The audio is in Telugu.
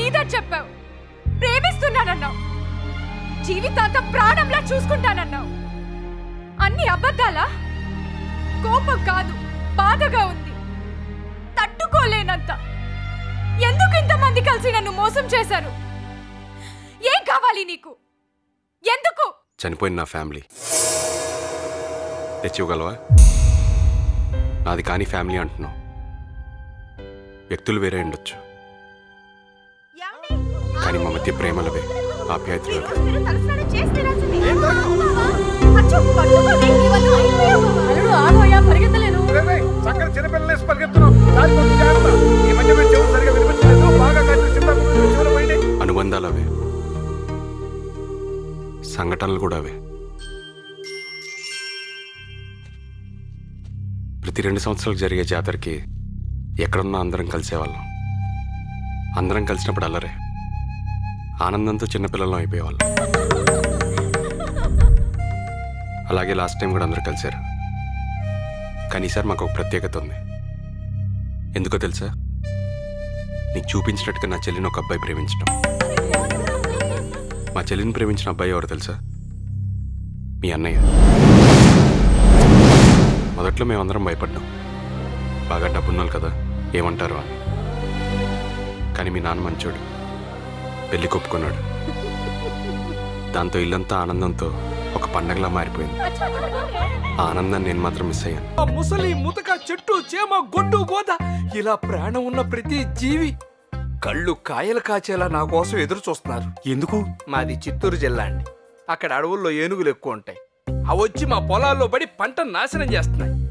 శ్రీధర్ చెప్పావు, ప్రేమిస్తున్నానన్నావు, జీవితాంతం ప్రాణంలా చూసుకుంటానన్నావు. అన్ని అబద్ధాలా? కోపం కాదు, బాధగా ఉంది, తట్టుకోలేనంత. ఎందుకు ఇంతమంది కలిసి నన్ను మోసం చేశారు? ఏం కావాలి నీకు? ఎందుకు? చనిపోయిన నా ఫ్యామిలీ తెచ్చివ్వగలవా? నాది కాని ఫ్యామిలీ అంటున్నావు. వ్యక్తులు వేరే ఉండొచ్చు, కానీ మా మధ్య ప్రేమలవే, ఆప్యాయతలు. అనుబంధాలవే, సంఘటనలు కూడా అవే. ప్రతి 2 సంవత్సరాలకు జరిగే జాతరకి ఎక్కడున్నా అందరం కలిసేవాళ్ళం. అందరం కలిసినప్పుడు అల్లరే, ఆనందంతో చిన్నపిల్లలం అయిపోయేవాళ్ళం. అలాగే లాస్ట్ టైం కూడా అందరూ కలిశారు. కానీ ఈసారి మాకు ఒక ప్రత్యేకత ఉంది. ఎందుకో తెలుసా? నీకు చూపించినట్టుగా నా చెల్లిని ఒక అబ్బాయి ప్రేమించడం. మా చెల్లిని ప్రేమించిన అబ్బాయి ఎవరు తెలుసా? మీ అన్నయ్య. మొదట్లో మేమందరం భయపడ్డాం, బాగా డబ్బున్నాను కదా ఏమంటారు అని. కానీ మీ నాన్న మంచోడు, పెళ్లి కొప్పుకున్నాడు. దాంతో ఇల్లంతా ఆనందంతో ఒక పండగలా మారిపోయింది. ఆ ఆనందాన్ని నేను మాత్రం మిస్ అయ్యాను. ముసలి, ముతక, చెట్టు, చేమ, గొడ్డు, గోద, ఇలా ప్రాణం ఉన్న ప్రతి జీవి కళ్ళు కాయలు కాచేలా నా కోసం ఎదురు చూస్తున్నారు. ఎందుకు? మాది చిత్తూరు జిల్లా అండి. అక్కడ అడవుల్లో ఏనుగులు ఎక్కువ ఉంటాయి. అవి వచ్చి మా పొలాల్లో పడి పంట నాశనం చేస్తున్నాయి.